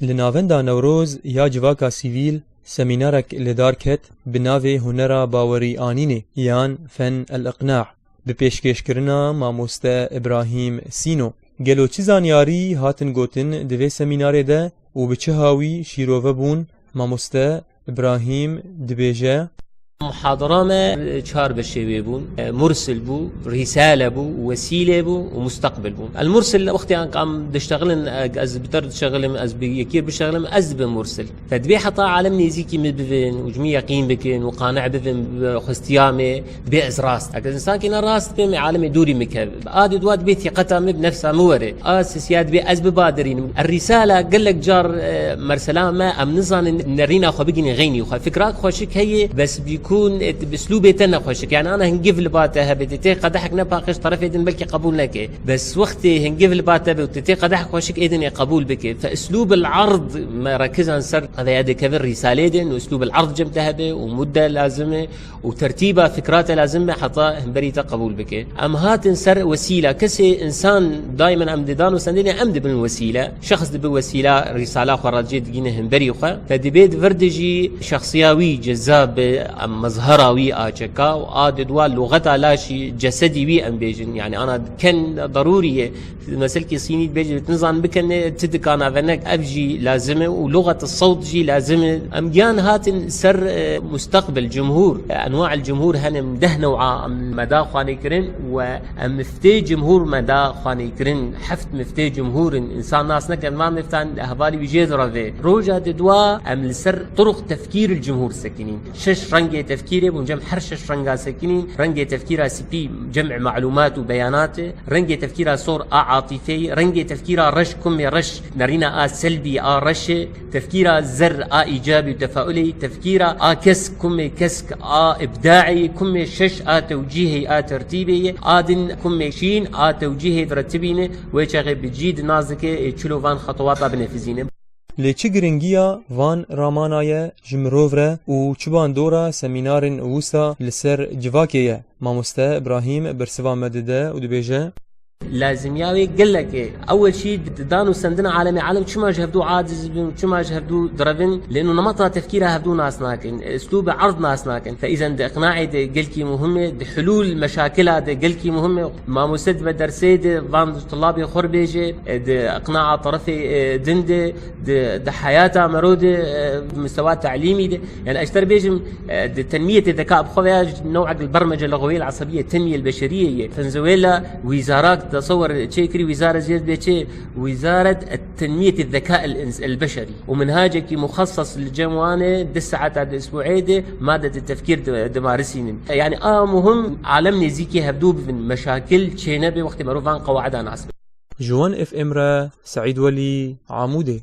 لناوندا نوروز یا جواکا سیویل سمینارک لدار کت بناوی هنرا باوری آنینه یان فن الاقناع بپیشکش کرنا ماموسته ابراهیم سینو. گلو چی زانیاری هاتن گوتن دوی سمیناره ده و بچه هاوی شیروه بون ماموسته ابراهیم دبیجه محاضرة ما چهار بشوي بون، مرسل بو، رسالة بو، وسيلة بو، ومستقبل بو. المرسل وقت يعني قام دشتغلن از بتر تشتغلن از بيكير بشتغلن از بمرسل. فدبي حطا عالم نزيكي مدبن وجميع يقين بكن وقانع بفن بخستيامه دبي از راست. اگر انسان كنا راست بهم عالم دوري مكب. آدي دواد بيت ثقتها بنفسها موري. اساسيات دبي از ببادرين. الرسالة قال لك جار مرسلان ما ام نظن نرينا خو بيجي غيني وخ فكرك خوشك هي بس بيكون باسلوبي تنا خوشك يعني انا هنقف لباتها بديتي قدحك نباقش طرف اذن بلكي قبول لك بس وقتي هنقف لباتها بديتي قدحك خوشك اذن قبول بك فاسلوب العرض ما ركز عن سر هذا يدي كبر رساله دين واسلوب العرض جمتها به ومده لازمه وترتيبها فكراته لازمه حطا بريته قبول بك ام هات سر وسيله كسي انسان دائما ام ددان وسندني عمد بالوسيله شخص بوسيله رساله خرجت جينه بري وخ فدبيت فردجي شخصياوي جذاب مظهراوي آچكا وعادد واللغة لاشي جسدي وي ام بيجن يعني انا كان ضروري مسلكي صيني بيجي تنظن بكن تدكانا فنك ابجي لازمه ولغة الصوت جي لازمه ام جان هات سر مستقبل جمهور انواع الجمهور هن مده نوعا مدى خاني كرن وام مفتي جمهور مدى خاني كرن حفت مفتي جمهور انسان ناس نك ما مفتان اهبالي بيجي ذرافي روجا ددوا ام لسر طرق تفكير الجمهور ساكنين شش رنجة تفكيره ونجمع حرشش رنجا ساكنين رنجة تفكيرها سي بي جمع معلومات وبيانات رنجة تفكيرها صور عاطفي رنجة تفكيرها رش كم رش نرينا سلبي رش تفكيرها زر ايجابي وتفاؤلي تفكيرها كسك كم كسك ابداعي كم شش توجيهي ترتيبي ادن كم شين توجيهي ترتبينه ويشغل بجيد نازكه تشلو فان خطوات بنفذينه لیچی گرنگیا وان رامانای جمروفره و چوبان دورا سمینارن وسا لسر جواکیه ماموسته ابراهیم برسوا مدده و دبیجه لازم ياوي قال لك اول شيء دانو سندنا عالم شما جهدو عاجز شما جهدو درفن لانه نمطها تفكيرها هبدو ناس ناكن اسلوب عرض ناس ناكن فاذا اقناعي قلكي مهمه حلول مشاكلها قلكي مهمه ما مسد بدرسيد فان طلابي خربيجه اقناع طرفي دند حياتها مرود مستوى تعليمي يعني اشتر بيجم تنميه الذكاء بخويا نوع البرمجه اللغويه العصبيه التنميه البشريه فنزويلا وزارات تصور تشيكري وزارة زيادة بيتشي وزارة التنمية الذكاء البشري ومنهاجك مخصص للجموانة 10 ساعات أسبوعية مادة التفكير دمارسين يعني مهم عالمني زيكي هبدو بفن مشاكل تشينبي وقت مروفان قواعدها ناس جوان اف ام را سعيد ولي عمودي